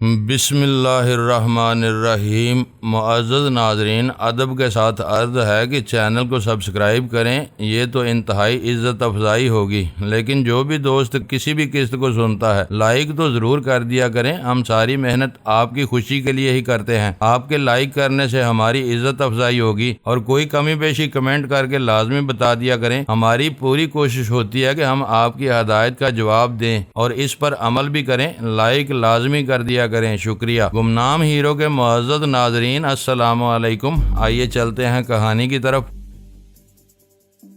بسم اللہ الرحمن الرحیم۔ معزز ناظرین، ادب کے ساتھ عرض ہے کہ چینل کو سبسکرائب کریں، یہ تو انتہائی عزت افزائی ہوگی، لیکن جو بھی دوست کسی بھی قسط کو سنتا ہے لائک تو ضرور کر دیا کریں۔ ہم ساری محنت آپ کی خوشی کے لیے ہی کرتے ہیں، آپ کے لائک کرنے سے ہماری عزت افزائی ہوگی، اور کوئی کمی بیشی کمنٹ کر کے لازمی بتا دیا کریں۔ ہماری پوری کوشش ہوتی ہے کہ ہم آپ کی ہدایت کا جواب دیں اور اس پر عمل بھی کریں۔ لائک لازمی کر دیا کریں، شکریہ۔ گمنام ہیرو کے معزز ناظرین، السلام علیکم۔ آئیے چلتے ہیں کہانی کی طرف۔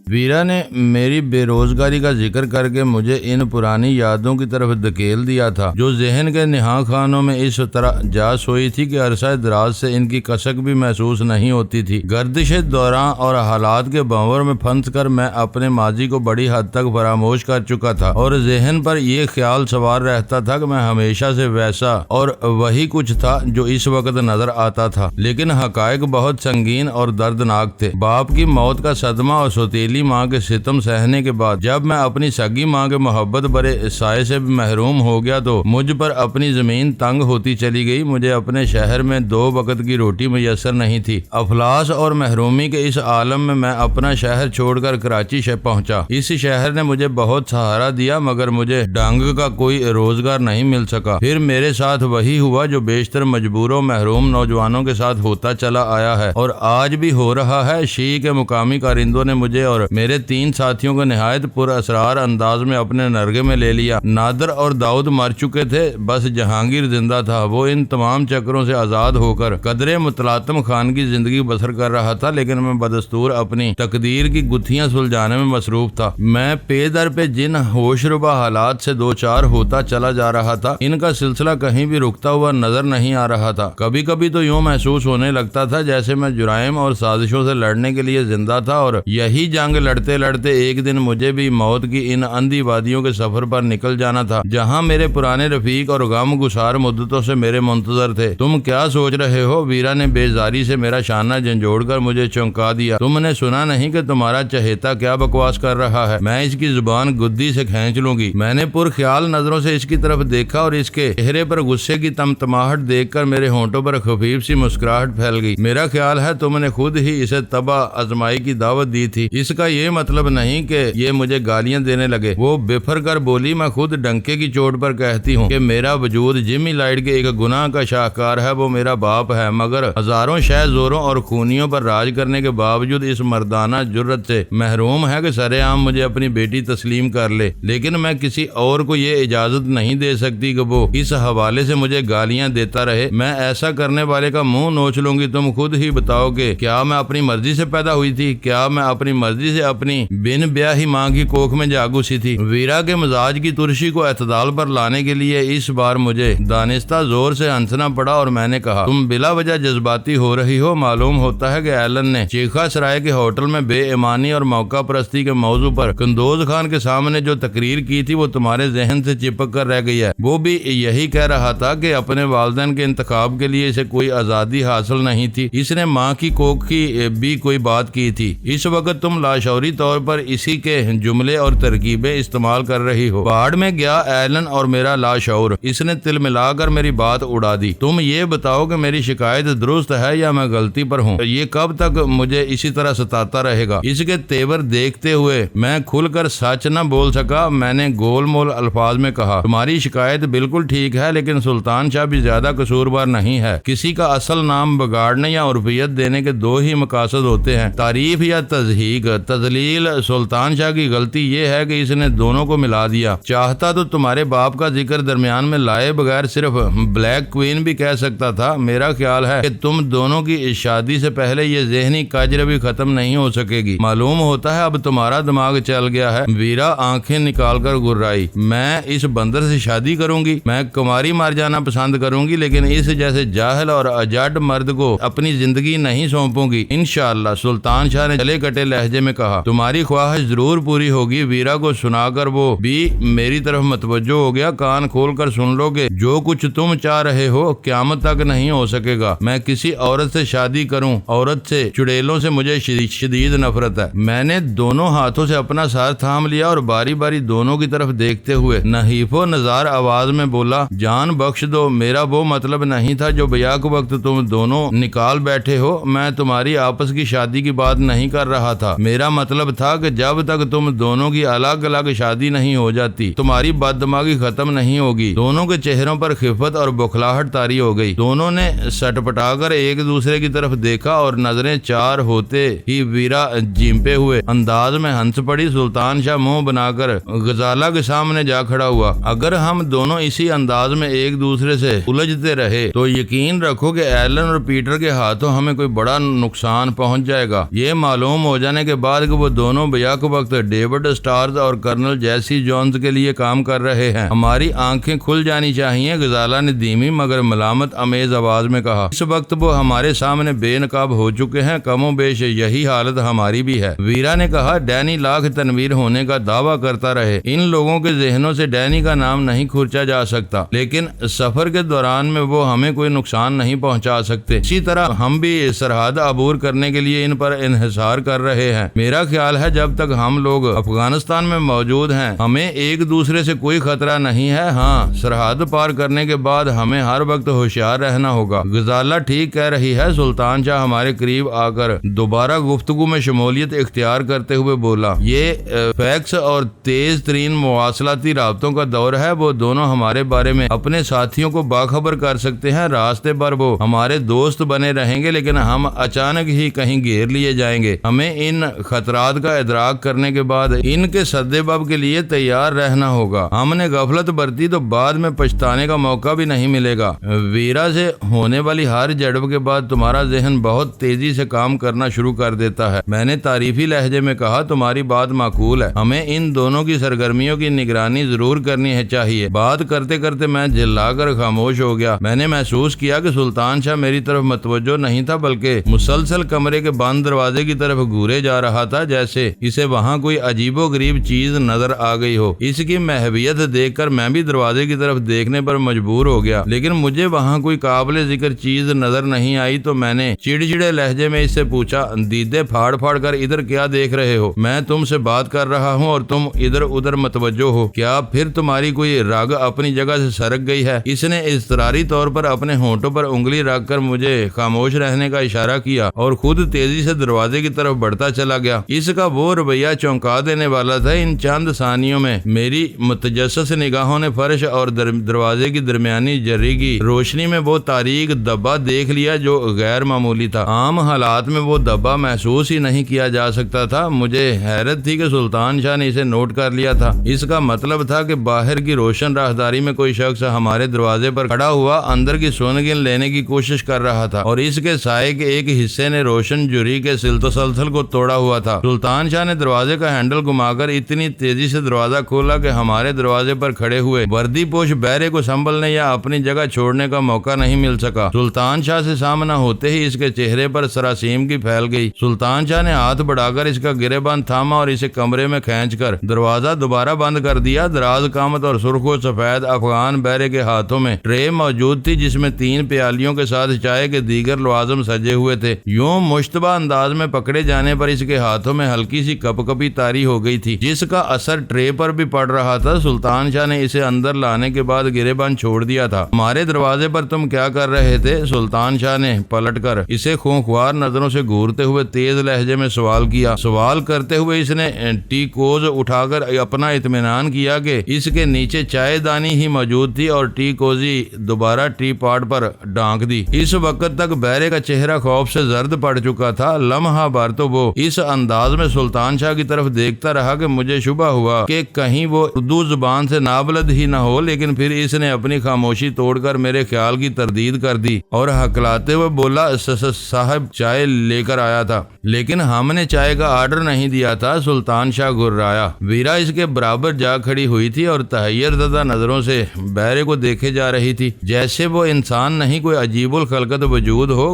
ویرا نے میری بے روزگاری کا ذکر کر کے مجھے ان پرانی یادوں کی طرف دھکیل دیا تھا جو ذہن کے نہا خانوں میں اس طرح جا سوئی تھی کہ عرصہ دراز سے ان کی کسک بھی محسوس نہیں ہوتی تھی۔ گردش دوران اور حالات کے بھنور میں پھنس کر میں اپنے ماضی کو بڑی حد تک فراموش کر چکا تھا، اور ذہن پر یہ خیال سوار رہتا تھا کہ میں ہمیشہ سے ویسا اور وہی کچھ تھا جو اس وقت نظر آتا تھا۔ لیکن حقائق بہت سنگین اور دردناک تھے۔ باپ کی موت کا صدمہ اور سوتیلی ماں کے ستم سہنے کے بعد جب میں اپنی سگی ماں کے محبت برے سائے سے محروم ہو گیا تو مجھ پر اپنی زمین تنگ ہوتی چلی گئی۔ مجھے اپنے شہر میں 2 وقت کی روٹی میسر نہیں تھی۔ افلاس اور محرومی کے اس عالم میں اپنا شہر چھوڑ کر کراچی پہنچا۔ اس شہر نے مجھے بہت سہارا دیا، مگر مجھے ڈانگ کا کوئی روزگار نہیں مل سکا۔ پھر میرے ساتھ وہی ہوا جو بیشتر مجبور و محروم نوجوانوں کے ساتھ ہوتا چلا آیا ہے اور آج بھی ہو رہا ہے۔ شیعہ کے مقامی کارندوں نے مجھے اور میرے 3 ساتھیوں کو نہایت پر اسرار انداز میں اپنے نرگے میں لے لیا۔ نادر اور داؤد مر چکے تھے، بس جہانگیر زندہ تھا۔ وہ ان تمام چکروں سے آزاد ہو کر قدرے متلاطم خان کی زندگی بسر کر رہا تھا، لیکن میں بدستور اپنی تقدیر کی گتھیاں سلجھانے میں مصروف تھا۔ میں پے در پہ جن ہوش ربا حالات سے 2-4 ہوتا چلا جا رہا تھا، ان کا سلسلہ کہیں بھی رکتا ہوا نظر نہیں آ رہا تھا۔ کبھی کبھی تو یوں محسوس ہونے لگتا تھا جیسے میں جرائم اور سازشوں سے لڑنے کے لیے زندہ تھا، اور یہی جنگ لڑتے لڑتے ایک دن مجھے بھی موت کی ان اندھی وادیوں کے سفر پر نکل جانا تھا جہاں میرے پرانے رفیق اور غم گسار مدتوں سے میرے منتظر تھے۔ تم کیا سوچ رہے ہو؟ ویرا نے بیزاری سے میرا شانہ جھنجھوڑ کر مجھے چونکا دیا۔ تم نے سنا نہیں کہ تمہارا چہیتا کیا بکواس کر رہا ہے؟ میں اس کی زبان گدی سے کھینچ لوں گی۔ میں نے پر خیال نظروں سے اس کی طرف دیکھا اور اس کے چہرے پر غصے کی تمتماہٹ دیکھ کر میرے ہونٹوں پر خفیف سی مسکراہٹ پھیل گئی۔ میرا خیال ہے تم نے خود ہی اسے تباہ آزمائی کی دعوت دی تھی۔ اس کا یہ مطلب نہیں کہ یہ مجھے گالیاں دینے لگے۔ وہ بفر کر بولی، میں خود ڈنکے کی چوٹ پر کہتی ہوں کہ میرا وجود جمی لائٹ کے ایک گناہ کا شاہکار ہے، وہ میرا باپ ہے، مگر ہزاروں شہ زوروں اور خونیوں پر راج کرنے کے باوجود اس مردانہ جرت سے محروم ہے کہ سر عام مجھے اپنی بیٹی تسلیم کر لے۔ لیکن میں کسی اور کو یہ اجازت نہیں دے سکتی کہ وہ اس حوالے سے مجھے گالیاں دیتا رہے۔ میں ایسا کرنے والے کا منہ نوچ لوں گی۔ تم خود ہی بتاؤ کہ کیا میں اپنی مرضی سے پیدا ہوئی تھی؟ کیا میں اپنی مرضی سے اپنی بن بیاہی ماں کی کوکھ میں جا گھسی تھی؟ ویرا کے مزاج کی ترشی کو اعتدال پر لانے کے لیے اس بار مجھے دانستہ زور سے ہنسنا پڑا، اور میں نے کہا، تم بلا وجہ جذباتی ہو رہی ہو۔ معلوم ہوتا ہے کہ ایلن نے چیخا سرائے کے ہوٹل میں بے ایمانی اور موقع پرستی کے موضوع پر قندوز خان کے سامنے جو تقریر کی تھی وہ تمہارے ذہن سے چپک کر رہ گئی ہے۔ وہ بھی یہی کہہ رہا تھا کہ اپنے والدین کے انتخاب کے لیے اسے کوئی آزادی حاصل نہیں تھی۔ اس نے ماں کی کوکھ کی بھی کوئی بات کی تھی۔ اس وقت تم لاشعوری طور پر اسی کے جملے اور ترکیبیں استعمال کر رہی ہو۔ پہاڑ میں گیا ایلن اور میرا لاشعور، اس نے تل ملا کر میری بات اڑا دی۔ تم یہ بتاؤ کہ میری شکایت درست ہے یا میں غلطی پر ہوں؟ یہ کب تک مجھے اسی طرح ستاتا رہے گا؟ اس کے تیور دیکھتے ہوئے میں کھل کر سچ نہ بول سکا۔ میں نے گول مول الفاظ میں کہا، تمہاری شکایت بالکل ٹھیک ہے، لیکن سلطان شاہ بھی زیادہ قصوروار نہیں ہے۔ کسی کا اصل نام بگاڑنے یا عرفیت دینے کے 2 ہی مقاصد ہوتے ہیں، تعریف یا تضحیق۔ تذلیل سلطان شاہ کی غلطی یہ ہے کہ اس نے دونوں کو ملا دیا۔ چاہتا تو تمہارے باپ کا ذکر درمیان میں لائے بغیر صرف بلیک کوئین بھی کہہ سکتا تھا۔ میرا خیال ہے کہ تم دونوں کی شادی سے پہلے یہ ذہنی کاجر بھی ختم نہیں ہو سکے گی۔ معلوم ہوتا ہے اب تمہارا دماغ چل گیا ہے۔ ویرا آنکھیں نکال کر گرائی، میں اس بندر سے شادی کروں گی؟ میں کماری مر جانا پسند کروں گی، لیکن اس جیسے جاہل اور اجڈ مرد کو اپنی زندگی نہیں سونپوں گی۔ انشاءاللہ، سلطان شاہ نے چلے کٹے لہجے میں کہا تمہاری خواہش ضرور پوری ہوگی۔ ویرا کو سنا کر وہ بھی میری طرف متوجہ ہو گیا۔ کان کھول کر سن لو کہ جو کچھ تم چاہ رہے ہو قیامت تک نہیں ہو سکے گا۔ میں کسی عورت سے شادی کروں، عورت سے، چڑیلوں سے مجھے شدید نفرت ہے۔ میں نے دونوں ہاتھوں سے اپنا سر تھام لیا اور باری باری دونوں کی طرف دیکھتے ہوئے نحیف و نزار آواز میں بولا جان بخش دو، میرا وہ مطلب نہیں تھا جو بیاک وقت تم دونوں نکال بیٹھے ہو۔ میں تمہاری آپس کی شادی کی بات نہیں کر رہا تھا، میرا مطلب تھا کہ جب تک تم دونوں کی الگ الگ شادی نہیں ہو جاتی تمہاری بد دماغی ختم نہیں ہوگی۔ دونوں کے چہروں پر خفت اور بخلاہٹ طاری ہو گئی۔ دونوں نے سٹ پٹا کر ایک دوسرے کی طرف دیکھا اور نظریں چار ہوتے ہی ویرا جھیمپے ہوئے انداز میں ہنس پڑی۔ سلطان شاہ منہ بنا کر غزالہ کے سامنے جا کھڑا ہوا۔ اگر ہم دونوں اسی انداز میں ایک دوسرے سے الجھتے رہے تو یقین رکھو کہ ایلن اور پیٹر کے ہاتھوں ہمیں کوئی بڑا نقصان پہنچ جائے گا۔ یہ معلوم ہو جانے کے بعد کہ وہ دونوں بیاک وقت ڈیوڈ سٹارز اور کرنل جیسی جونز کے لیے کام کر رہے ہیں ہماری آنکھیں کھل جانی چاہیے، غزالہ نے دھیمی مگر ملامت امیز آواز میں کہا۔ اس وقت وہ ہمارے سامنے بے نقاب ہو چکے ہیں، کم و بیش یہی حالت ہماری بھی ہے۔ ویرا نے کہا ڈینی لاکھ تنویر ہونے کا دعویٰ کرتا رہے، ان لوگوں کے ذہنوں سے ڈینی کا نام نہیں کھرچا جا سکتا، لیکن سفر کے دوران میں وہ ہمیں کوئی نقصان نہیں پہنچا سکتے۔ اسی طرح ہم بھی سرحد عبور کرنے کے لیے ان پر انحصار کر رہے ہیں۔ میرا خیال ہے جب تک ہم لوگ افغانستان میں موجود ہیں ہمیں ایک دوسرے سے کوئی خطرہ نہیں ہے۔ ہاں، سرحد پار کرنے کے بعد ہمیں ہر وقت ہوشیار رہنا ہوگا۔ غزالہ ٹھیک کہہ رہی ہے۔ سلطان شاہ ہمارے قریب آ کر دوبارہ گفتگو میں شمولیت اختیار کرتے ہوئے بولا یہ فیکس اور تیز ترین مواصلاتی رابطوں کا دور ہے، وہ دونوں ہمارے بارے میں اپنے ساتھیوں کو باخبر کر سکتے ہیں۔ راستے پر وہ ہمارے دوست بنے رہیں گے لیکن ہم اچانک ہی کہیں گھیر لیے جائیں گے۔ ہمیں ان خطرات کا ادراک کرنے کے بعد ان کے سدباب کے لیے تیار رہنا ہوگا۔ ہم نے غفلت برتی تو بعد میں پچھتانے کا موقع بھی نہیں ملے گا۔ ویرا سے ہونے والی ہر جھڑپ کے بعد تمہارا ذہن بہت تیزی سے کام کرنا شروع کر دیتا ہے، میں نے تعریفی لہجے میں کہا۔ تمہاری بات معقول ہے، ہمیں ان دونوں کی سرگرمیوں کی نگرانی ضرور کرنی ہے چاہیے۔ بات کرتے کرتے میں جھلا کر خاموش ہو گیا۔ میں نے محسوس کیا کہ سلطان شاہ میری طرف متوجہ نہیں تھا بلکہ مسلسل کمرے کے بند دروازے کی طرف گھورے جا رہا تھا، جیسے اسے وہاں کوئی عجیب و غریب چیز نظر آ گئی ہو۔ اس کی محویت دیکھ کر میں بھی دروازے کی طرف دیکھنے پر مجبور ہو گیا، لیکن مجھے وہاں کوئی قابل ذکر چیز نظر نہیں آئی تو میں نے چڑچڑے لہجے میں اس سے پوچھا دیدے پھاڑ پھاڑ کر ادھر کیا دیکھ رہے ہو؟ میں تم سے بات کر رہا ہوں اور تم ادھر ادھر متوجہ ہو، کیا پھر تمہاری کوئی رگ اپنی جگہ سے سرک گئی ہے؟ اس نے اضطراری طور پر اپنے ہونٹوں پر انگلی رکھ کر مجھے خاموش رہنے کا اشارہ کیا اور خود تیزی سے دروازے کی طرف بڑھتا چلا گیا۔ اس کا وہ رویہ چونکا دینے والا تھا۔ ان چند ثانیوں میں میری متجسس نگاہوں نے فرش اور دروازے کی درمیانی جری کی روشنی میں وہ تاریک دبا دیکھ لیا جو غیر معمولی تھا۔ عام حالات میں وہ دبا محسوس ہی نہیں کیا جا سکتا تھا۔ مجھے حیرت تھی کہ سلطان شاہ نے اسے نوٹ کر لیا تھا۔ اس کا مطلب تھا کہ باہر کی روشن راہداری میں کوئی شخص ہمارے دروازے پر کھڑا ہوا اندر کی سونگن لینے کی کوشش کر رہا تھا اور اس کے سائے کے ایک حصے نے روشن جری کے تسلسل کو توڑا ہوا تھا۔ سلطان شاہ نے دروازے کا ہینڈل گھما کر اتنی تیزی سے دروازہ کھولا کہ ہمارے دروازے پر کھڑے ہوئے وردی پوش بہرے کو سنبھلنے یا اپنی جگہ چھوڑنے کا موقع نہیں مل سکا۔ سلطان شاہ سے سامنا ہوتے ہی اس کے چہرے پر سراسیم کی پھیل گئی۔ سلطان شاہ نے ہاتھ بڑھا کر اس کا گریبان تھاما اور اسے کمرے میں کھینچ کر دروازہ دوبارہ بند کر دیا۔ دراز قامت اور سرخ و سفید افغان بہرے کے ہاتھوں میں ٹرے موجود تھی جس میں 3 پیالیوں کے ساتھ چائے کے دیگر لوازم سجے ہوئے تھے۔ یوں مشتبہ انداز میں پکڑے جانے پر اس کے ہاتھوں میں ہلکی سی کپ کپی طاری ہو گئی تھی جس کا اثر ٹرے پر بھی پڑ رہا تھا۔ سلطان شاہ نے اسے اندر لانے کے بعد گریبان چھوڑ دیا تھا۔ ہمارے دروازے پر تم کیا کر رہے تھے؟ سلطان شاہ نے پلٹ کر اسے خونخوار نظروں سے گھورتے ہوئے تیز لہجے میں سوال کیا۔ سوال کرتے ہوئے اس نے ٹی کوز اٹھا کر اپنا اطمینان کیا کہ اس کے نیچے چائے دانی ہی موجود تھی اور ٹی کوزی دوبارہ ٹی پاٹ پر ڈانک دی۔ اس وقت تک بہرے کا چہرہ خوف سے زرد پڑ چکا تھا۔ لمحہ بھر تو وہ اس انداز میں سلطان شاہ کی طرف دیکھتا رہا کہ مجھے شبہ ہوا کہ کہیں وہ اردو زبان سے نابلد ہی نہ ہو، لیکن پھر اس نے اپنی خاموشی توڑ کر میرے خیال کی تردید کر دی اور ہکلاتے ہوئے بولا صاحب چائے لے کر آیا تھا، لیکن ہم نے چائے کا آرڈر نہیں دیا تھا۔ سلطان شاہ گرایا۔ ویرا اس کے برابر جا کھڑی ہوئی تھی اور تحیر زدہ نظروں سے بہرے کو دیکھے جا رہی تھی جیسے وہ انسان نہیں کوئی عجیب الخلقت وجود ہو۔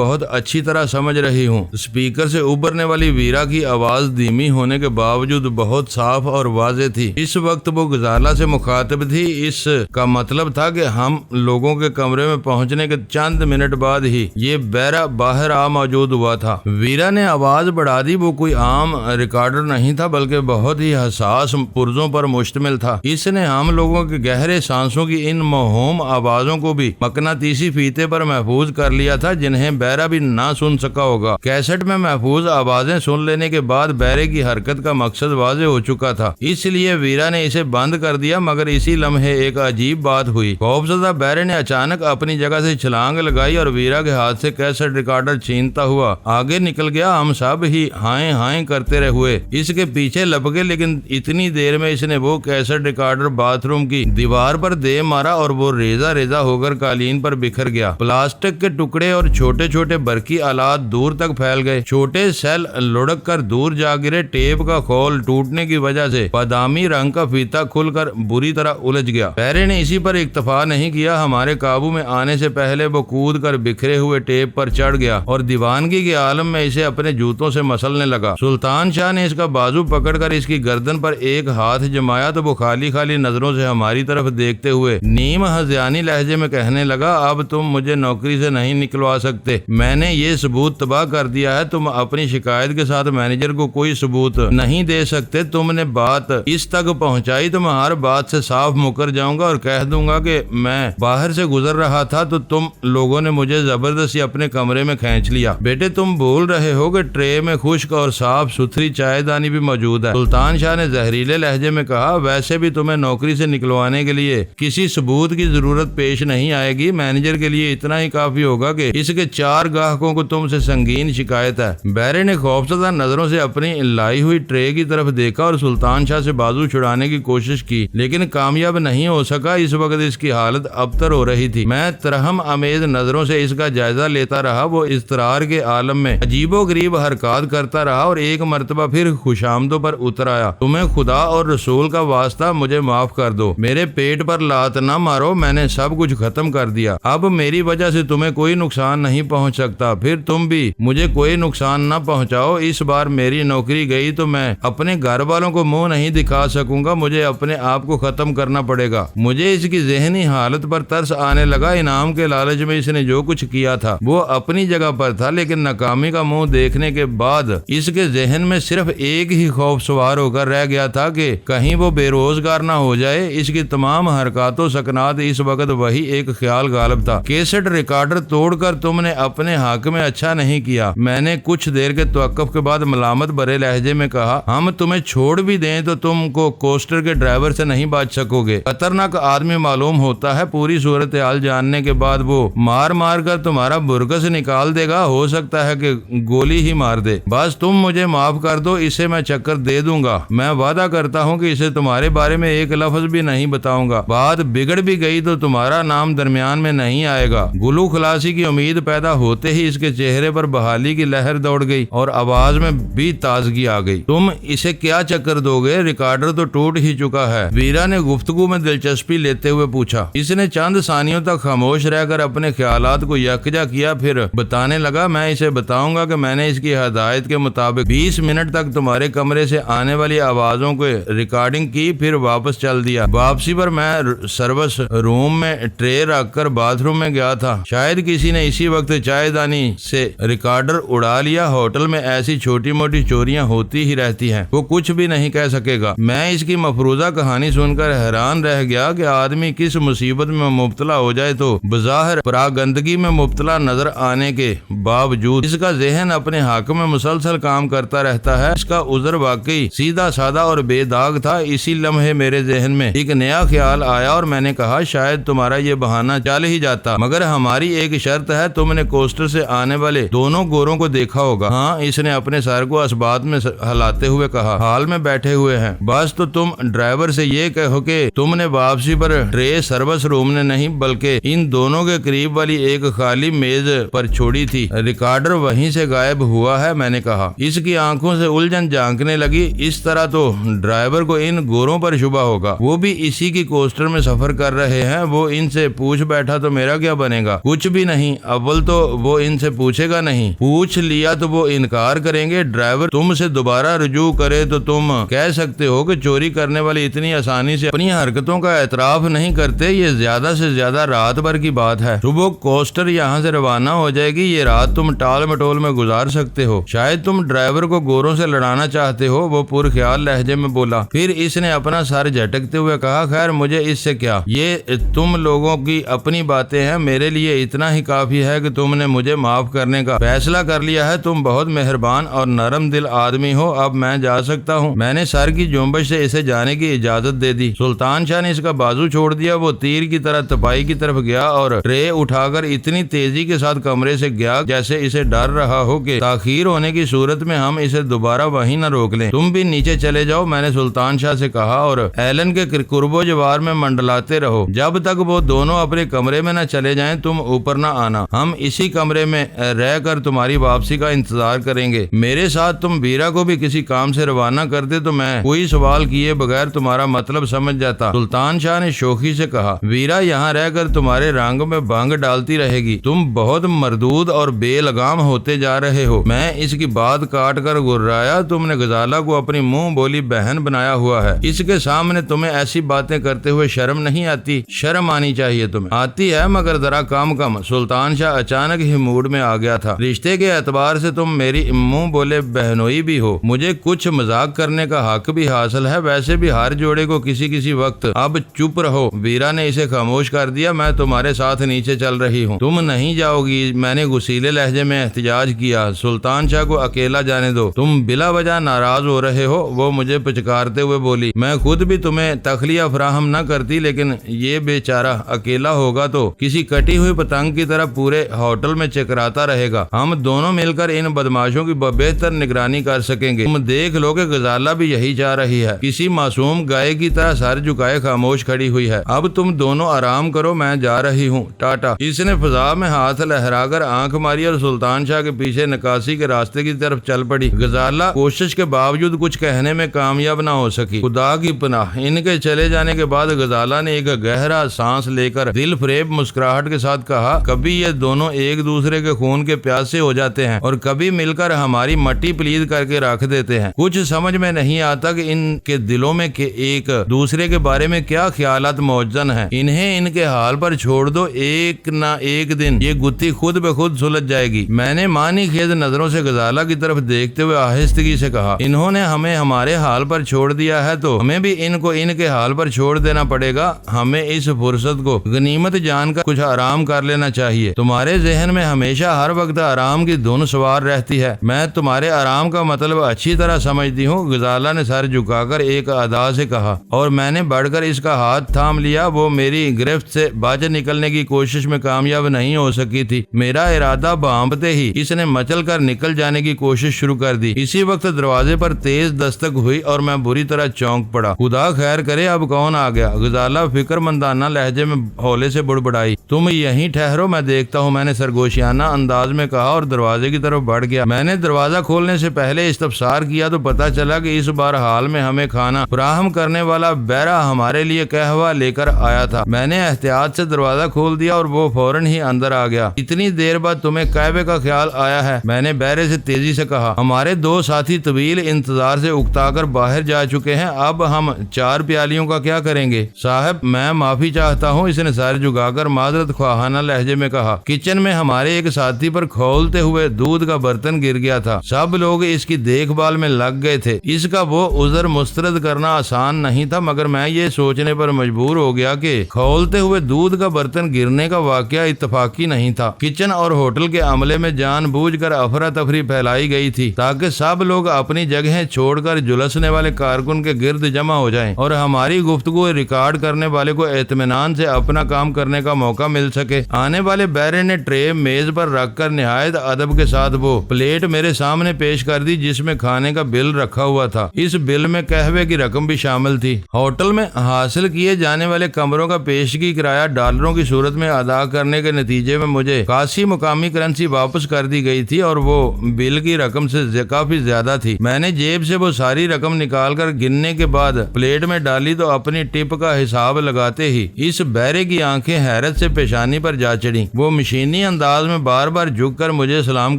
بہت اچھی طرح سمجھ رہی ہوں۔ اسپیکر سے ابھرنے والی ویرا کی آواز دھیمی ہونے کے باوجود بہت صاف اور واضح تھی۔ اس وقت وہ غزالہ سے مخاطب تھی۔ اس کا مطلب تھا کہ ہم لوگوں کے کمرے میں پہنچنے کے چند منٹ بعد ہی یہ بیرا باہر آ موجود ہوا تھا۔ ویرا نے آواز بڑھا دی۔ وہ کوئی عام ریکارڈر نہیں تھا بلکہ بہت ہی حساس پرزوں پر مشتمل تھا۔ اس نے ہم لوگوں کے گہرے سانسوں کی ان موہوم آوازوں کو بھی مقناطیسی فیتے پر محفوظ کر لیا تھا جنہیں بیرا بھی نہ سن سکا ہوگا۔ کیسٹ میں محفوظ آوازیں سن لینے کے بعد بیرے کی حرکت کا مقصد واضح ہو چکا تھا، اس لیے ویرا نے اسے بند کر دیا۔ مگر اسی لمحے ایک عجیب بات ہوئی۔ خوفزدہ بیرے نے اچانک اپنی جگہ سے چھلانگ لگائی اور ویرا کے ہاتھ سے کیسٹ ریکارڈر چھینتا ہوا آگے نکل گیا۔ ہم سب ہی ہائیں ہائیں کرتے رہے ہوئے اس کے پیچھے لپکے، لیکن اتنی دیر میں اس نے وہ کیسٹ ریکارڈر باتھ روم کی دیوار پر دے مارا اور وہ ریزہ ریزہ ہو کر قالین پر بکھر گیا۔ پلاسٹک کے ٹکڑے اور چھوٹے چھوٹے برقی آلات دور تک پھیل گئے۔ چھوٹے سیل لڑک کر دور جا گرے۔ ٹیپ کا خول ٹوٹنے کی وجہ سے بادامی رنگ کا فیتا کھل کر بری طرح الجھ گیا۔ بیرے نے اسی پر اکتفا نہیں کیا۔ ہمارے قابو میں آنے سے پہلے وہ کود کر بکھرے ہوئے ٹیپ پر چڑھ گیا اور دیوانگی کے عالم میں اسے اپنے جوتوں سے مسلنے لگا۔ سلطان شاہ نے اس کا بازو پکڑ کر اس کی گردن پر ایک ہاتھ جمایا تو وہ خالی خالی نظروں سے ہماری طرف دیکھتے ہوئے نیم ہذیانی لہجے میں کہنے لگا، اب تم مجھے نوکری سے نہیں نکلوا سکتے۔ میں نے یہ ثبوت تباہ کر دیا ہے۔ تم اپنی شکایت کے ساتھ مینیجر کو کوئی ثبوت نہیں دے سکتے۔ تم نے بات اس تک پہنچائی تو میں ہر بات سے صاف مکر جاؤں گا اور کہہ دوں گا کہ میں باہر سے گزر رہا تھا تو تم لوگوں نے مجھے زبردستی اپنے کمرے میں کھینچ لیا۔ بیٹے تم بھول رہے ہو کہ ٹرے میں خشک اور صاف ستھری چائے دانی بھی موجود ہے۔ سلطان شاہ نے زہریلے لہجے میں کہا، ویسے بھی تمہیں نوکری سے نکلوانے کے لیے کسی ثبوت کی ضرورت پیش نہیں آئے گی۔ مینیجر کے لیے اتنا ہی کافی ہوگا کہ اس کے 4 گاہکوں کو تم سے سنگین شکایت ہے۔ بیرے نے خوفزدہ نظروں سے اپنی لائی ہوئی ٹرے کی طرف دیکھا اور سلطان شاہ سے بازو چھڑانے کی کوشش کی لیکن کامیاب نہیں ہو سکا۔ اس وقت اس کی حالت ابتر ہو رہی تھی۔ میں ترہم امیز نظروں سے اس کا جائزہ لیتا رہا۔ وہ اضطرار کے عالم میں عجیب و غریب حرکات کرتا رہا اور ایک مرتبہ پھر خوشامدوں پر اتر آیا۔ تمہیں خدا اور رسول کا واسطہ مجھے معاف کر دو۔ میرے پیٹ پر لات نہ مارو۔ میں نے سب کچھ ختم کر دیا۔ اب میری وجہ سے تمہیں کوئی نقصان نہیں پہنچ سکتا۔ پھر تم بھی مجھے کوئی نقصان نہ پہنچاؤ۔ اس بار میری نوکری گئی تو میں اپنے گھر والوں کو منہ نہیں دکھا سکوں گا۔ مجھے اپنے آپ کو ختم کرنا پڑے گا۔ مجھے اس کی ذہنی حالت پر ترس آنے لگا۔ انعام کے لالچ میں اس نے جو کچھ کیا تھا وہ اپنی جگہ پر تھا، لیکن ناکامی کا منہ دیکھنے کے بعد اس کے ذہن میں صرف ایک ہی خوف سوار ہو کر رہ گیا تھا کہ کہیں وہ بے روزگار نہ ہو جائے۔ اس کی تمام حرکات و سکنات اس وقت وہی ایک خیال غالب تھا۔ کیسٹ ریکارڈر توڑ کر تم نے اپنے حق میں اچھا نہیں کیا۔ میں نے کچھ دیر کے توقف کے بعد ملامت بھرے لہجے میں کہا، ہم تمہیں چھوڑ بھی دیں تو تم کو کوسٹر کے ڈرائیور سے نہیں بچ سکو گے۔ خطرناک آدمی معلوم ہوتا ہے۔ پوری صورتحال جاننے کے بعد وہ مار مار کر تمہارا برگس نکال دے گا۔ ہو سکتا ہے کہ گولی ہی مار دے۔ بس تم مجھے معاف کر دو۔ اسے میں چکر دے دوں گا۔ میں وعدہ کرتا ہوں کہ اسے تمہارے بارے میں ایک لفظ بھی نہیں بتاؤں گا۔ بات بگڑ بھی گئی تو تمہارا نام درمیان میں نہیں آئے گا۔ گلو خلاصی کی امید پیدا ہوتے ہی اس کے چہرے پر بحالی کی لہر دوڑ گئی اور آواز میں بھی تازگی آ گئی۔ تم اسے کیا چکر دو گے؟ ریکارڈر تو ٹوٹ ہی چکا ہے۔ ویرا نے گفتگو میں دلچسپی لیتے ہوئے پوچھا۔ اس نے چند ثانیوں تک خاموش رہ کر اپنے خیالات کو یکجا کیا، پھر بتانے لگا، میں اسے بتاؤں گا کہ میں نے اس کی ہدایت کے مطابق 20 منٹ تک تمہارے کمرے سے آنے والی آوازوں کو ریکارڈنگ کی، پھر واپس چل دیا۔ واپسی پر میں سروس روم میں ٹرے رکھ کر باتھ روم میں گیا تھا۔ شاید کسی نے اسی وقت چائے دانی سے ریکارڈر اڑا لیا۔ ہوٹل میں ایسی چھوٹی موٹی چوریاں ہوتی ہی رہتی ہیں۔ وہ کچھ بھی نہیں کہہ سکے گا۔ میں اس کی مفروضہ کہانی سن کر حیران رہ گیا کہ آدمی کس مصیبت میں مبتلا ہو جائے تو بظاہر پراگندگی میں مبتلا نظر آنے کے باوجود اس کا ذہن اپنے حق میں مسلسل کام کرتا رہتا ہے۔ اس کا عذر واقعی سیدھا سادہ اور بے داغ تھا۔ اسی لمحے میرے ذہن میں ایک نیا خیال آیا اور میں نے کہا، شاید تمہارا یہ بہانہ چل ہی جاتا، مگر ہماری ایک شرط ہے۔ تم نے کوسٹر سے آنے والے دونوں گوروں کو دیکھا ہوگا؟ ہاں، اس نے اپنے سر کو اسبات میں ہلاتے ہوئے کہا۔ حال میں بیٹھے ہوئے ہیں۔ بس تو تم ڈرائیور سے یہ کہو کہ تم نے واپسی پر ٹرے سروس روم نے نہیں بلکہ ان دونوں کے قریب والی ایک خالی میز پر چھوڑی تھی۔ ریکارڈر وہیں سے غائب ہوا ہے، میں نے کہا۔ اس کی آنکھوں سے الجھن جھانکنے لگی۔ اس طرح تو ڈرائیور کو ان گوروں پر شبہ ہوگا، وہ بھی اسی کی کوسٹر میں سفر کر رہے ہیں۔ وہ ان سے پوچھ بیٹھا تو میرا کیا بنے گا؟ کچھ بھی نہیں۔ اول تو وہ ان سے پوچھے گا نہیں، پوچھ لیا تو وہ انکار کریں گے۔ ڈرائیور تم سے دوبارہ رجوع کرے تو تم کہہ سکتے ہو کہ چوری کرنے والے اتنی آسانی سے اپنی حرکتوں کا اعتراف نہیں کرتے، یہ زیادہ سے زیادہ رات بھر کی بات ہے۔ صبح کوسٹر یہاں سے روانہ ہو جائے گی، یہ رات تم ٹال مٹول میں گزار سکتے ہو۔ شاید تم ڈرائیور کو گوروں سے لڑانا چاہتے ہو، وہ پرخیال لہجے میں بولا۔ پھر اس نے اپنا سر جھٹکتے ہوئے کہا، خیر مجھے اس سے کیا، یہ تم لوگوں کی اپنی باتیں ہیں، میرے لیے اتنا ہی کافی ہے کہ تم نے مجھے معاف کرنے کا فیصلہ کر لیا ہے۔ تم بہت مہربان اور نرم دل آدمی ہو، اب میں جا سکتا ہوں۔ میں نے سر کی جنبش سے اسے جانے کی اجازت دے دی۔ سلطان شاہ نے اس کا بازو چھوڑ دیا، وہ تیر کی طرح تپائی کی طرف گیا اور ٹرے اٹھا کر اتنی تیزی کے ساتھ کمرے سے گیا جیسے اسے ڈر رہا ہو کہ تاخیر ہونے کی صورت میں ہم اسے دوبارہ وہیں نہ روک لیں۔ تم بھی نیچے چلے جاؤ، میں نے سلطان شاہ سے کہا، اور ایلن کے قرب و جوار میں منڈلاتے رہو، جب تک وہ دونوں اپنے کمرے میں نہ چلے جائیں تم اوپر نہ آنا، ہم اسی کمرے میں رہ کر تمہاری واپسی کا انتظار کریں گے۔ میرے ساتھ تم ویرا کو بھی کسی کام سے روانہ کرتے تو میں کوئی سوال کیے بغیر تمہارا مطلب سمجھ جاتا۔ سلطان شاہ نے شوخی سے کہا، ویرا یہاں رہ کر تمہارے رنگ میں بھنگ ڈالتی رہے گی، تم بہت مردود اور بے لگام ہوتے جا رہے ہو۔ میں اس کی بات کاٹ کر گرایا، تم نے غزالہ کو اپنی منہ بولی بہن بنایا ہوا ہے، اس کے سامنے تمہیں ایسی باتیں کرتے ہوئے شرم نہیں آتی؟ شرم آنی چاہیے تمہیں۔ آتی ہے مگر ذرا کم۔ سلطان شاہ اچانک ہی موڈ میں آ گیا تھا۔ رشتے کے اعتبار سے تم میری منہ بولے بہنوئی بھی ہو، مجھے کچھ مذاق کرنے کا حق بھی حاصل ہے، ویسے بھی ہر جوڑے کو کسی وقت۔ اب چپ رہو۔ ویرا نے اسے خاموش کر دیا، میں تمہارے ساتھ نیچے چل رہی ہوں، تم نہیں جاؤ گی، میں نے غصیلے لہجے میں احتجاج کیا۔ سلطان شاہ کو اکیلا جانے دو، تم بلا وجہ ناراض ہو رہے ہو، وہ مجھے پچکارتے ہوئے بولی۔ میں خود بھی تمہیں تخلیہ فراہم نہ کرتی، لیکن یہ بیچارہ اکیلا ہوگا تو کسی کٹی ہوئی پتنگ کی طرح پورے ہوٹل میں چکراتا رہے گا، ہم دونوں مل کر ان بدماشوں کی بہتر نگرانی کر سکیں گے۔ تم دیکھ لو کہ غزالہ بھی یہی چاہ رہی ہے، کسی معصوم گائے کی طرح سر جھکائے خاموش کھڑی ہوئی ہے۔ اب تم دونوں آرام کرو، میں جا رہی ہوں، ٹاٹا۔ اس نے فضا میں ہاتھ لہرا کر آنکھ ماری اور سلطان شاہ کے پیچھے نکاسی کے راستے کی طرف چل پڑی۔ غزالہ کوشش کے باوجود کچھ کہنے میں کامیاب نہ ہو سکی۔ خدا کی پناہ، ان کے چلے جانے کے بعد غزالہ نے ایک گہرا سانس لے کر دل فریب مسکراہٹ کے ساتھ کہا، کبھی یہ دونوں ایک دوسرے کے خون کے پیاسے ہو جاتے ہیں اور کبھی مل کر ہماری مٹی پلید کر کے رکھ دیتے ہیں۔ کچھ سمجھ میں نہیں آتا کہ ان کے دلوں میں ایک دوسرے کے بارے میں کیا خیالات موجزن ہیں۔ انہیں ان کے حال پر چھوڑ دو، ایک نہ ایک دن یہ گتھی خود بخود سلجھ جائے گی۔ میں نے معنی خیز نظروں سے غزالہ کی طرف دیکھتے ہوئے آہستگی سے کہا، انہوں نے ہمیں ہمارے حال پر چھوڑ دیا ہے تو ہمیں بھی ان کو ان کے حال پر چھوڑ دینا پڑے گا۔ ہمیں اس فرصت کو غنیمت جان کر کچھ آرام کر لینا چاہیے۔ تمہارے ذہن میں ہمیشہ ہر وقت آرام کی دھن سوار رہتی ہے، میں تمہارے آرام کا مطلب اچھی طرح سمجھتی ہوں۔ غزالہ نے سر جھکا کر ایک ادا سے کہا، اور میں نے بڑھ کر اس کا ہاتھ تھام لیا۔ وہ میری گرفت سے بچ نکلنے کی کوشش میں کامیاب نہیں ہو سکی تھی۔ میرا ارادہ بھانپتے ہی اس نے مچل کر نکل جانے کی کوشش شروع کر دی۔ اسی وقت دروازے پر تیز دستک ہوئی اور میں بری طرح چونک پڑا۔ خدا خیر کرے اب کون آ گیا؟ غزالہ فکر مندانہ لہجے میں ہولے سے بڑبڑائی۔ تم یہیں ٹھہرو، میں دیکھتا ہوں، میں نے سرگوشیانہ انداز میں کہا اور دروازے کی طرف بڑھ گیا۔ میں نے دروازہ کھولنے سے پہلے استفسار کیا تو پتہ چلا کہ اس بار حال میں ہمیں کھانا فراہم کرنے والا بیرا ہمارے لیے قہوہ لے کر آیا تھا۔ میں نے احتیاط سے دروازہ کھول دیا اور وہ فوراً ہی اندر آ گیا۔ اتنی دیر بعد تمہیں قہوے کا خیال آیا ہے؟ میں نے بیرے سے تیزی سے کہا۔ ہمارے دو ساتھی طویل انتظار سے اکتا کر باہر جا چکے ہیں، اب ہم 4 پیالیوں کا کیا کریں گے؟ صاحب میں معافی چاہتا ہوں، اس نے سر جھکا کر معذرت خواہانہ لہجے میں کہا۔ کچن میں ہمارے ایک ساتھی پر کھولتے ہوئے دودھ کا برتن گر گیا تھا، سب لوگ اس کی دیکھ بھال میں لگ گئے تھے۔ اس کا وہ عذر مسترد کرنا آسان نہیں تھا، مگر میں یہ سوچنے پر مجبور ہو گیا کہ کھولتے ہوئے دودھ کا برتن گرنے کا واقعہ اتفاقی نہیں تھا۔ کچن اور ہوٹل کے عملے میں جان بوجھ کر افراتفری پھیلائی گئی تھی تاکہ سب لوگ اپنی جگہیں چھوڑ کر جلسنے والے کارکن کے گرد جمع ہو جائیں اور ہماری گفتگو ریکارڈ کرنے والے کو اطمینان سے اپنا کام کرنے کا موقع مل سکے۔ آنے والے بیرے نے ٹرے میز پر رکھ کر نہایت ادب کے ساتھ وہ پلیٹ میرے سامنے پیش کر دی جس میں کھانے کا بل رکھا ہوا تھا۔ اس بل میں قہوے کی رقم بھی شامل تھی۔ ہوٹل میں حاصل کیے جانے والے کمروں کا پیشگی کرایہ ڈالروں کی صورت میں ادا کرنے کے نتیجے میں مجھے خاصی مقامی کرنسی واپس کر دی گئی تھی اور وہ بل کی رقم سے کافی زیادہ تھی۔ میں نے جیب سے وہ ساری رقم نکال کر گننے کے بعد پلیٹ میں ڈالی تو اپنی ٹپ کا حساب لگاتے ہی اس بیرے کی آنکھیں حیرت سے پیشانی پر جا چڑھی۔ وہ مشینی انداز میں بار بار جھک کر مجھے سلام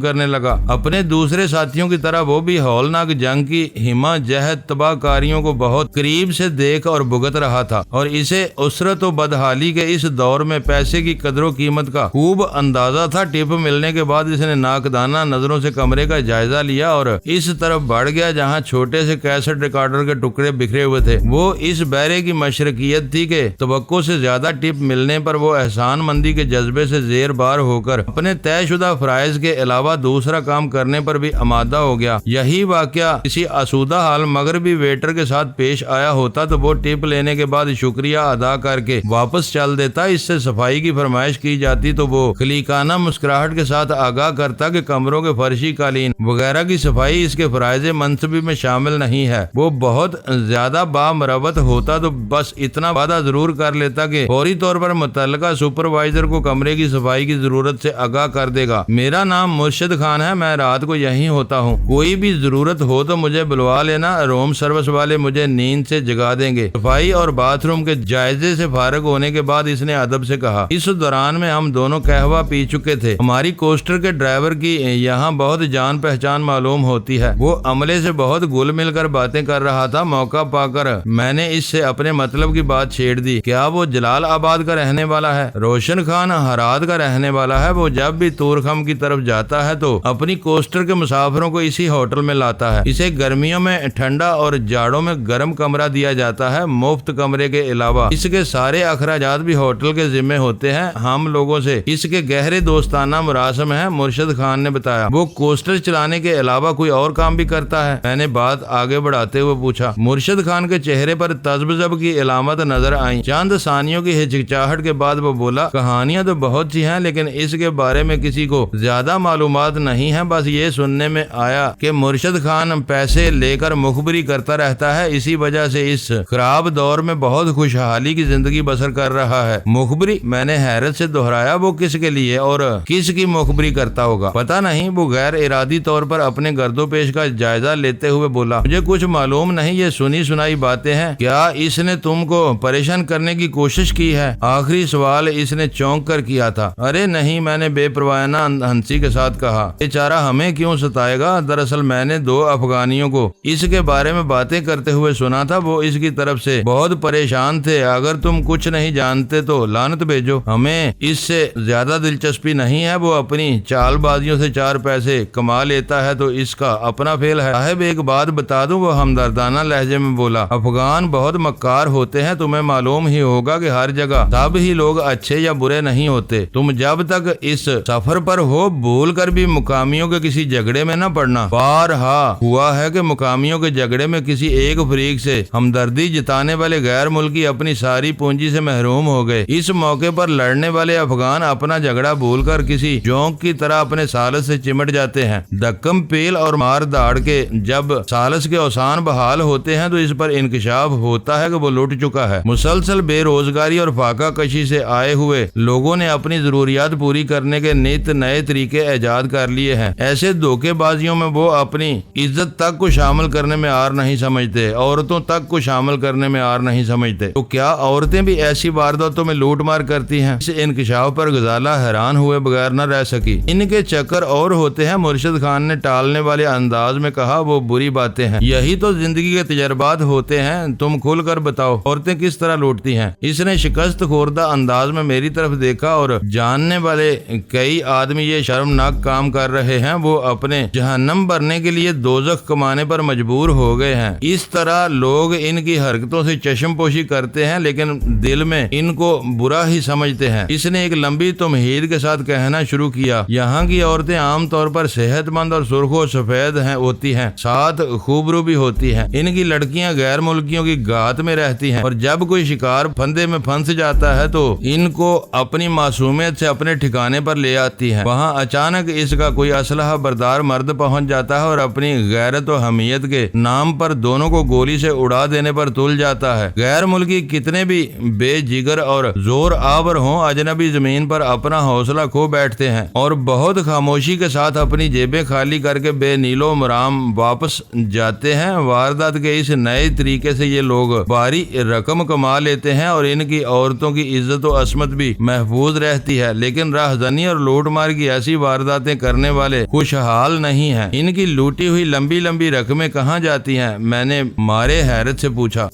کرنے لگا۔ اپنے دوسرے ساتھیوں کی طرح وہ بھی ہولناک جنگ کی ہمہ جہت تباہ کاریوں کو بہت قریب سے دیکھ اور بھگت رہا تھا، اور اسے اسرت و بدحالی کے اس دور میں پیسے کی قدر و قیمت کا خوب اندازہ تھا۔ ٹپ ملنے کے بعد اس نے ناقدانہ نظروں سے کمرے کا جائزہ لیا اور اس طرف بڑھ گیا جہاں چھوٹے سے کیسٹ ریکارڈر کے ٹکڑے بکھرے ہوئے تھے۔ وہ اس بیرے کی مشرقیت تھی کہ توقع سے زیادہ ٹپ ملنے پر وہ احسان مندی کے جذبے سے زیر بار ہو کر اپنے طے شدہ فرائض کے علاوہ دوسرا کام کرنے پر بھی آمادہ ہو گیا۔ یہی واقعہ کسی آسودہ حال مغربی ویٹر کے ساتھ پیش آیا ہوتا تو وہ ٹپ لینے کے بعد شکریہ ادا کر کے واپس چل دیتا۔ اس سے صفائی کی فرمائش کی جاتی تو وہ خلیقانہ مسکراہٹ کے ساتھ آگاہ کرتا کہ کمروں کے فرشی قالین وغیرہ کی صفائی اس کے فرائض منصبی میں شامل نہیں ہے۔ وہ بہت زیادہ بامروت ہوتا تو بس اتنا وعدہ ضرور کر لیتا کہ فوری طور پر متعلقہ سپروائزر کو کمرے کی صفائی کی ضرورت سے آگاہ کر دے گا۔ میرا نام مرشد خان ہے، میں رات کو یہیں ہوتا ہوں، کوئی بھی ضرورت ہو تو مجھے بلوا لینا، روم سروس والے مجھے نیند سے جگا دیں گے۔ صفائی اور باتھ روم کے جائزے سے فارغ ہونے کے بعد اس نے ادب سے کہا۔ اس دوران میں ہم دونوں قہوہ پی چکے تھے۔ ہماری کوسٹر کے ڈرائیور کی یہاں بہت جان پہچان معلوم ہوتی ہے، وہ عملے سے بہت گل مل کر باتیں کر رہا تھا۔ موقع پا کر میں نے اس سے اپنے مطلب کی بات چھیڑ دی۔ کیا وہ جلال آباد کا رہنے والا ہے؟ روشن خان ہرات کا رہنے والا ہے، وہ جب بھی تورخم کی طرف جاتا ہے تو اپنی کوسٹر کے مسافروں کو اسی ہوٹل میں لاتا ہے۔ اسے گرمیوں میں ٹھنڈا اور جاڑوں میں گرم کمرہ دیا جاتا ہے۔ مفت کمرے کے علاوہ اس کے سارے اخراجات بھی ہوٹل کے ذمہ ہوتے ہیں۔ ہم لوگوں سے اس کے گہرے دوستانہ مراسم ہیں، مرشد خان نے بتایا۔ وہ کوسٹر چلانے کے علاوہ کوئی اور کام بھی کرتا ہے؟ میں نے بات آگے بڑھاتے ہوئے پوچھا۔ مرشد خان کے چہرے پر تذبذب کی علامت نظر آئیں۔ چند ثانیوں کی ہچکچاہٹ کے بعد وہ بولا، کہانیاں تو بہت سی ہیں لیکن اس کے بارے میں کسی کو زیادہ معلومات نہیں ہیں۔ بس یہ سننے میں آیا کہ مرشد خان پیسے لے کر مخبری کرتا رہتا ہے، اسی وجہ سے اس خراب دور میں بہت خوشحالی کی زندگی بسر کر رہا ہے۔ مخبری؟ میں نے حیرت سے دہرایا۔ وہ کس کے لیے اور کس کی مخبری کرتا ہوگا؟ پتہ نہیں، وہ غیر ارادی طور پر اپنے گرد و پیش کا جائزہ لیتے ہوئے بولا۔ مجھے کچھ معلوم نہیں، یہ سنی سنائی باتیں ہیں۔ کیا اس نے تم کو پریشان کرنے کی کوشش کی ہے؟ آخری سوال اس نے چونک کر کیا تھا۔ ارے نہیں، میں نے بے پروانہ ہنسی کے ساتھ کہا۔ بیچارہ ہمیں کیوں ستائے گا؟ دراصل میں نے 2 افغانیوں کو اس کے بارے میں باتیں کرتے ہوئے سنا تھا، وہ اس کی طرف سے بہت پریشان تھے۔ اگر تم کچھ نہیں جانتے تو لعنت بھیجو، ہمیں اس سے زیادہ دلچسپی نہیں ہے۔ وہ اپنی چال بازیوں سے 4 پیسے کما لیتا ہے تو اس کا اپنا فیل ہے۔ صاحب ایک بات بتا دوں، وہ ہمدردانہ لہجے میں بولا، افغان بہت مکار ہوتے ہیں، تمہیں معلوم ہی ہوگا کہ ہر جگہ سب ہی لوگ اچھے یا برے نہیں ہوتے۔ تم جب تک اس سفر پر ہو بھول کر بھی مقامیوں کے کسی جھگڑے میں نہ پڑنا۔ بارہا ہوا ہے کہ مقامیوں کے جھگڑے میں کسی ایک فریق سے ہمدردی جتانے والے غیر ملکی اپنی ساری پونجی سے محروم ہو گئے۔ اس موقع پر لڑنے والے افغان اپنا جھگڑا بھول کر کسی جونک کی طرح اپنے سالس سے چمٹ جاتے ہیں۔ دکم پیل اور مار داڑ کے جب سالس کے اوسان بحال ہوتے ہیں تو اس پر انکشاف ہوتا ہے کہ وہ لٹ چکا ہے۔ مسلسل بے روزگاری اور فاقہ کشی سے آئے ہوئے لوگوں نے اپنی ضروریات پوری کرنے کے نت نئے طریقے ایجاد کر لیے ہیں۔ ایسے دھوکے بازیوں میں وہ اپنی عزت تک کو شامل کرنے میں آر نہیں سمجھتے، عورتوں تک کو شامل کرنے میں آر نہیں سمجھتے۔ تو کیا عورتیں بھی ایسی وارداتوں میں لوٹ مار کرتی ہیں؟ اس انکشاف پر غزالہ حیران ہوئے بغیر نہ رہ سکی۔ ان کے چکر اور ہوتے ہیں، مرشد خان نے ٹالنے والے انداز میں کہا، وہ بری باتیں ہیں، یہی تو زندگی کے تجربات ہوتے ہیں۔ تم کھل کر بتاؤ، عورتیں کس طرح لوٹتی ہیں؟ اس نے شکست خوردہ انداز میں میری طرف دیکھا، اور جاننے والے کئی آدمی یہ شرمناک کام کر رہے ہیں، وہ اپنے جہنم بھرنے کے لیے دوزخ کمانے پر مجبور ہو گئے ہیں۔ اس طرح لوگ ان کی حرکتوں سے چشم پوشی کرتے ہیں لیکن دل میں ان کو برا ہی سمجھتے ہیں۔ اس نے ایک لمبی تمہید کے ساتھ کہنا شروع کیا، یہاں کی عورتیں عام طور پر صحت مند اور سرخ و سفید ہوتی ہیں، ساتھ خوبرو بھی ہوتی ہیں۔ ان کی لڑکیاں غیر ملکیوں کی گات میں رہتی ہیں، اور جب کوئی شکار پھندے میں پھنس جاتا ہے تو ان کو اپنی معصومیت سے اپنے ٹھکانے پر لے آتی ہیں۔ وہاں اچانک اس کا کوئی اسلحہ بردار مرد پہنچ جاتا ہے اور اپنی غیرت و حمیت کے نام پر دونوں کو گولی سے اڑا دینے پر تل جاتا ہے۔ غیر ملکی کتنے بھی بے جگر اور زور آور ہوں، اجنبی زمین پر اپنا حوصلہ کھو بیٹھتے ہیں اور بہت خاموشی کے ساتھ اپنی جیبیں خالی کر کے بے نیل و مرام واپس جاتے ہیں۔ واردات کے اس نئے طریقے سے یہ لوگ بھاری رقم کما لیتے ہیں اور ان کی عورتوں کی عزت و عصمت بھی محفوظ رہتی ہے، لیکن راہزنی اور لوٹ مار کی ایسی وارداتیں کرنے والے خوشحال نہیں ہیں۔ ان کی لوٹی ہوئی لمبی لمبی رقمیں کہاں جاتی ہیں؟ میں نے مارے حیرت سے پوچھا۔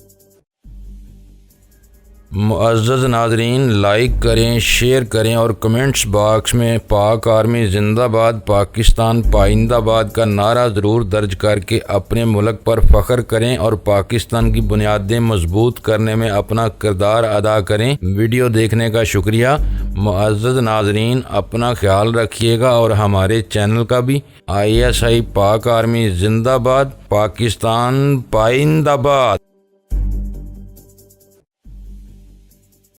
معزز ناظرین، لائک کریں، شیئر کریں اور کمنٹس باکس میں پاک آرمی زندہ باد، پاکستان پائندہ باد کا نعرہ ضرور درج کر کے اپنے ملک پر فخر کریں اور پاکستان کی بنیادیں مضبوط کرنے میں اپنا کردار ادا کریں۔ ویڈیو دیکھنے کا شکریہ۔ معزز ناظرین، اپنا خیال رکھیے گا اور ہمارے چینل کا بھی۔ ISI پاک آرمی زندہ باد، پاکستان پائندہ باد۔